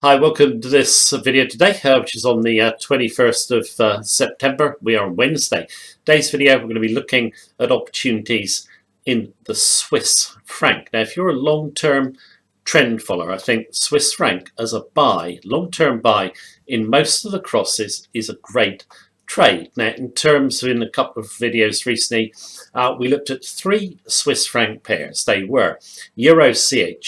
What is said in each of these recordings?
Hi, welcome to this video today, which is on the 21st of September. We are on Wednesday. Today's video, we're going to be looking at opportunities in the Swiss franc. Now, if you're a long-term trend follower, I think Swiss franc as a buy, long-term buy in most of the crosses is a great trade. Now, in terms of in a couple of videos recently, we looked at three Swiss franc pairs. They were EURUSD,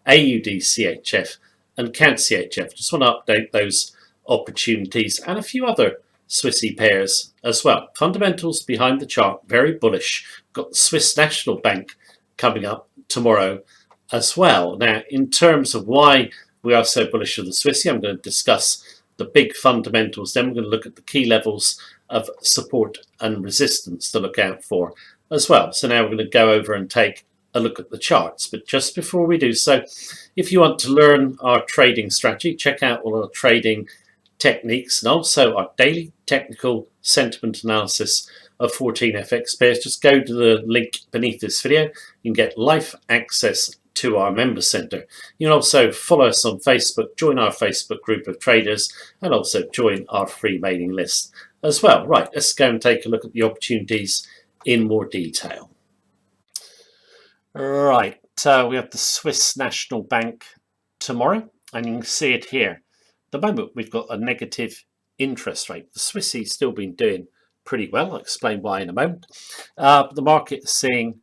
AUDCHF, and CADCHF. Just want to update those opportunities and a few other Swissy pairs as well. Fundamentals behind the chart, very bullish. Got the Swiss National Bank coming up tomorrow as well. Now, in terms of why we are so bullish on the Swissy, I'm going to discuss the big fundamentals. Then we're going to look at the key levels of support and resistance to look out for as well. So now we're going to go over and take a look at the charts. But just before we do so, if you want to learn our trading strategy, check out all our trading techniques and also our daily technical sentiment analysis of 14 FX pairs. Just go to the link beneath this video. You can get live access to our member center. You can also follow us on Facebook, join our Facebook group of traders, and also join our free mailing list as well. Right, let's go and take a look at the opportunities in more detail. Right, we have the Swiss National Bank tomorrow, and you can see it here. At the moment, we've got a negative interest rate. The Swissy's still been doing pretty well. I'll explain why in a moment. The market is seeing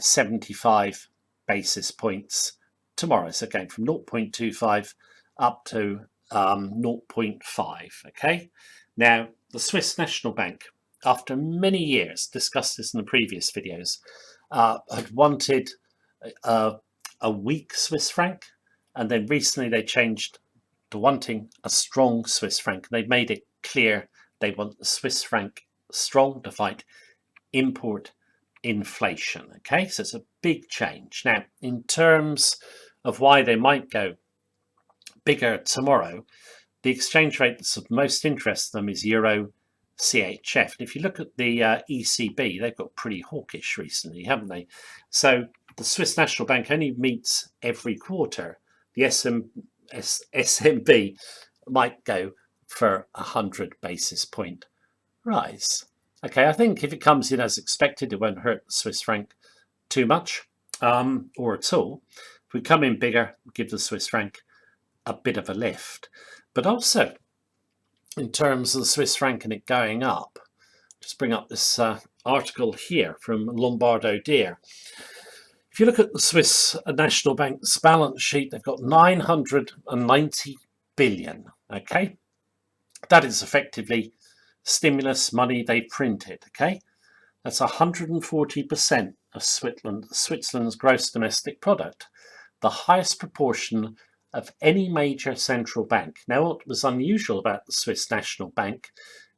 75 basis points tomorrow. So going from 0.25 up to 0.5. Okay. Now, the Swiss National Bank, after many years, discussed this in the previous videos, had wanted a weak Swiss franc, and then recently they changed to wanting a strong Swiss franc. They've made it clear they want the Swiss franc strong to fight import inflation. Okay, so it's a big change. Now, in terms of why they might go bigger tomorrow, the exchange rate that's of most interest to them is Euro CHF. And if you look at the ECB, they've got pretty hawkish recently, haven't they? So the Swiss National Bank only meets every quarter. The SNB might go for 100 basis point rise. Okay, I think if it comes in as expected, it won't hurt the Swiss franc too much or at all. If we come in bigger, give the Swiss franc a bit of a lift. But also, in terms of the Swiss franc and it going up, just bring up this article here from Lombardo Deer. If you look at the Swiss National Bank's balance sheet, they've got 990 billion. Okay, that is effectively stimulus money they printed. Okay, that's 140% of Switzerland's gross domestic product, the highest proportion of any major central bank. Now, what was unusual about the Swiss National Bank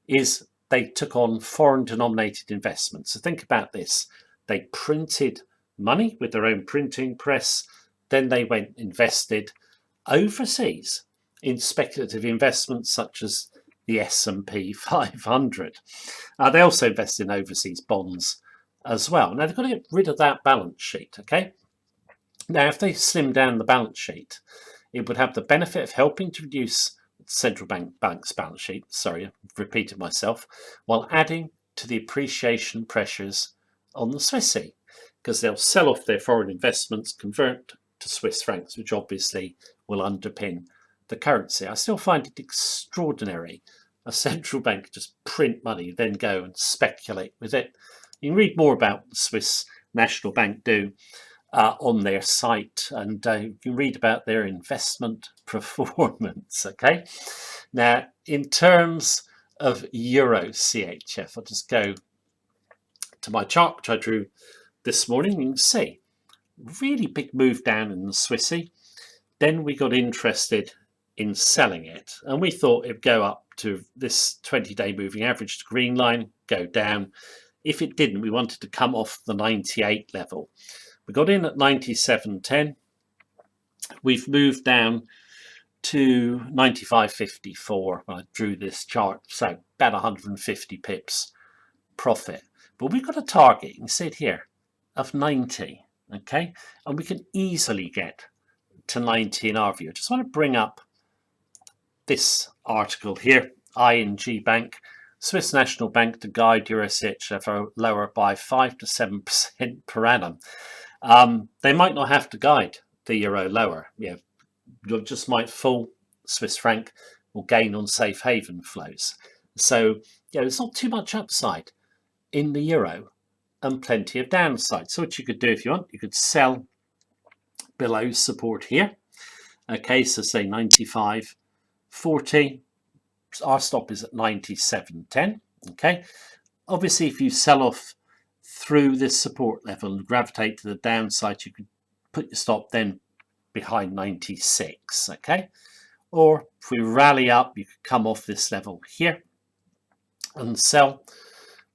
is they took on foreign denominated investments. So think about this. They printed money with their own printing press. Then they went invested overseas in speculative investments such as the S&P 500. They also invest in overseas bonds as well. Now, they've got to get rid of that balance sheet, okay? Now, if they slim down the balance sheet, it would have the benefit of helping to reduce the central bank's balance sheet, sorry, I've repeated myself, while adding to the appreciation pressures on the Swissy, because they'll sell off their foreign investments, convert to Swiss francs, which obviously will underpin the currency. I still find it extraordinary. A central bank just print money, then go and speculate with it. You can read more about what the Swiss National Bank do on their site, and you can read about their investment performance. Okay, now in terms of Euro CHF, I'll just go to my chart which I drew this morning. You can see really big move down in the Swissy. Then we got interested in selling it, and we thought it'd go up to this 20-day moving average, the green line, go down. If it didn't, we wanted to come off the 98 level. We got in at 97.10. We've moved down to 95.54 when I drew this chart, so about 150 pips profit. But we've got a target, you can see it here, of 90, okay? And we can easily get to 90 in our view. I just want to bring up this article here, ING Bank, Swiss National Bank to guide Euro CHF lower by 5 to 7% per annum. They might not have to guide the euro lower. You just might fall. Swiss franc will gain on safe haven flows. So there's not too much upside in the euro and plenty of downside. So what you could do if you want, you could sell below support here. Okay, so say 95.40. Our stop is at 97.10. Okay, obviously if you sell off through this support level and gravitate to the downside, you could put your stop then behind 96. Okay, or if we rally up, you could come off this level here and sell.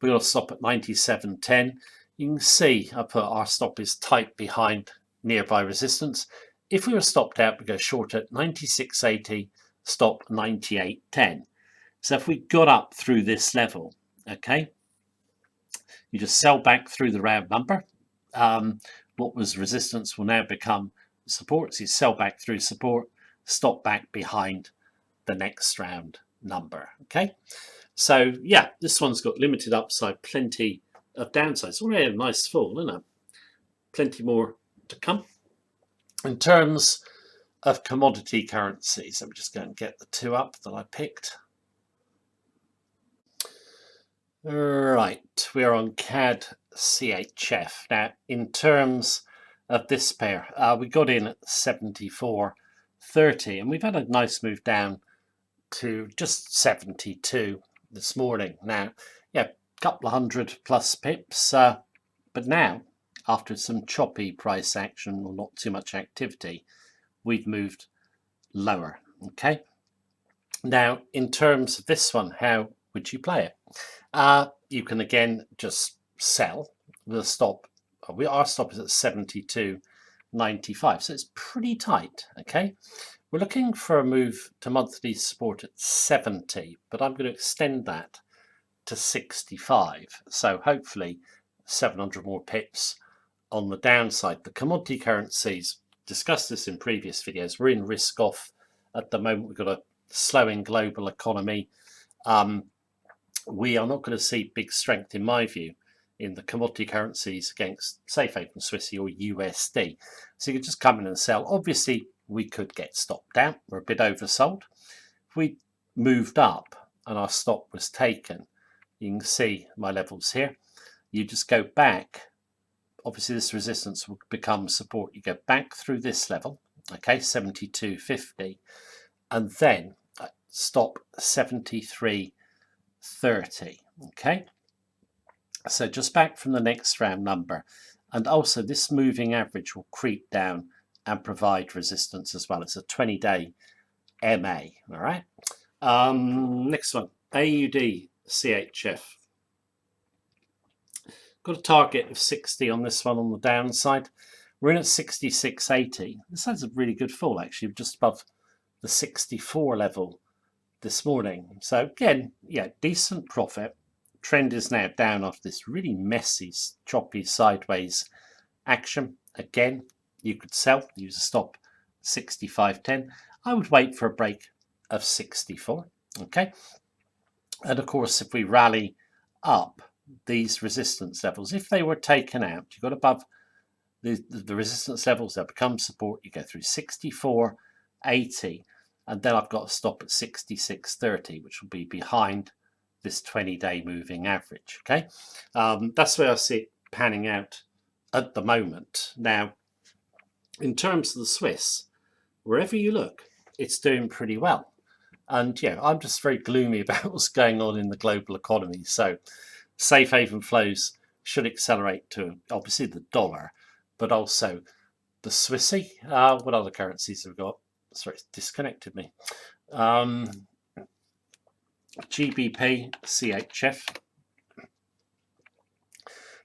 We're going to stop at 97.10. You can see I put our stop is tight behind nearby resistance. If we were stopped out, we go short at 96.80, stop 98.10. So if we got up through this level, okay, you just sell back through the round number. What was resistance will now become support. So you sell back through support, stop back behind the next round number. Okay, so yeah, this one's got limited upside, plenty of downside. It's already a nice fall, isn't it? Plenty more to come. In terms of commodity currencies, let me just go and get the two up that I picked. Right, we're on CADCHF. Now, in terms of this pair, we got in at 74.30 and we've had a nice move down to just 72 this morning. Now, yeah, a couple of hundred plus pips, but now, after some choppy price action or not too much activity, we've moved lower. Okay. Now, in terms of this one, how would you play it? You can again just sell with a stop. Our stop is at 72.95, so it's pretty tight. Okay, we're looking for a move to monthly support at 70, but I'm going to extend that to 65. So hopefully 700 more pips on the downside. The commodity currencies, discussed this in previous videos, we're in risk off at the moment. We've got a slowing global economy. We are not going to see big strength, in my view, in the commodity currencies against safe haven Swissy or USD. So you could just come in and sell. Obviously, we could get stopped out. We're a bit oversold. If we moved up and our stop was taken, you can see my levels here. You just go back. Obviously, this resistance will become support. You go back through this level, okay, 72.50, and then stop 73.30. Okay, so just back from the next round number, and also this moving average will creep down and provide resistance as well. It's a 20-day MA. All right, next one, AUDCHF. Got a target of 60 on this one on the downside. We're in at 66.80. This has a really good fall, actually, just above the 64 level this morning. So again, yeah, decent profit. Trend is now down after this really messy, choppy sideways action. Again, you could sell, use a stop 65.10. I would wait for a break of 64. Okay, and of course, if we rally up these resistance levels, if they were taken out, you got above the resistance levels, they'll become support. You go through 64.80. And then I've got to stop at 66.30, which will be behind this 20-day moving average. Okay, that's where I see it panning out at the moment. Now, in terms of the Swiss, wherever you look, it's doing pretty well. And yeah, I'm just very gloomy about what's going on in the global economy. So safe haven flows should accelerate to obviously the dollar, but also the Swissy. What other currencies have we got? Sorry, it's disconnected me. GBPCHF.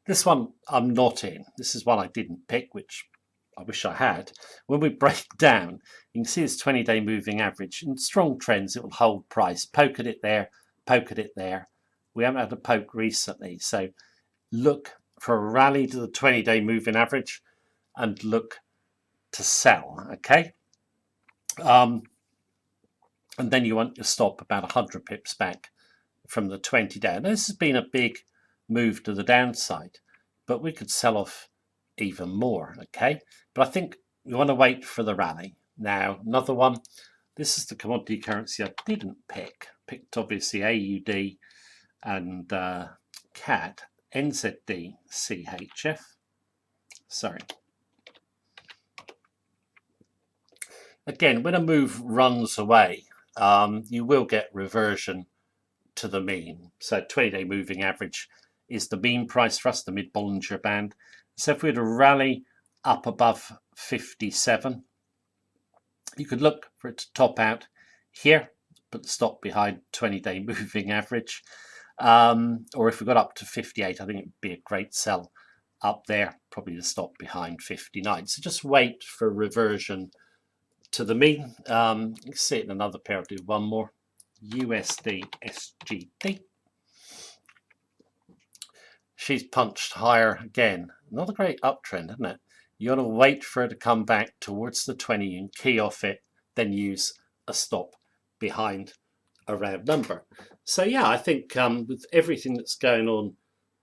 This one I'm not in. This is one I didn't pick, which I wish I had. When we break down, you can see this 20-day moving average. In strong trends, it will hold price. Poke at it there, poke at it there. We haven't had a poke recently, so look for a rally to the 20-day moving average and look to sell. Okay. and then you want your stop about 100 pips back from the 20 down. This has been a big move to the downside, but we could sell off even more, okay? But I think you want to wait for the rally. Now, another one, this is the commodity currency I didn't pick. Picked obviously AUD and CAD, NZD, CHF. Sorry. Again, when a move runs away, you will get reversion to the mean. So 20-day moving average is the mean price for us, the mid-Bollinger Band. So if we were to rally up above 57, you could look for it to top out here, put the stop behind 20-day moving average. Or if we got up to 58, I think it would be a great sell up there, probably the stop behind 59. So just wait for reversion to the mean. You can see it in another pair. I'll do one more. USD SGD. She's punched higher again. Another great uptrend, isn't it? You want to wait for it to come back towards the 20 and key off it, then use a stop behind a round number. So yeah, I think with everything that's going on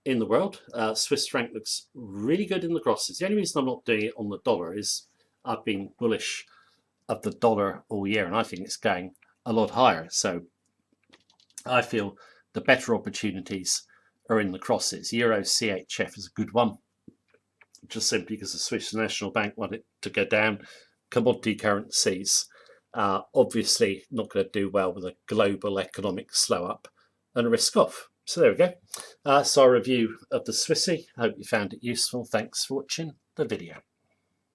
in the world, Swiss franc looks really good in the grosses. The only reason I'm not doing it on the dollar is I've been bullish of the dollar all year, and I think it's going a lot higher. So I feel the better opportunities are in the crosses. Euro CHF is a good one, just simply because the Swiss National Bank want it to go down. Commodity currencies, obviously not going to do well with a global economic slow up and risk off. So there we go. So a review of the Swissy. I hope you found it useful. Thanks for watching the video.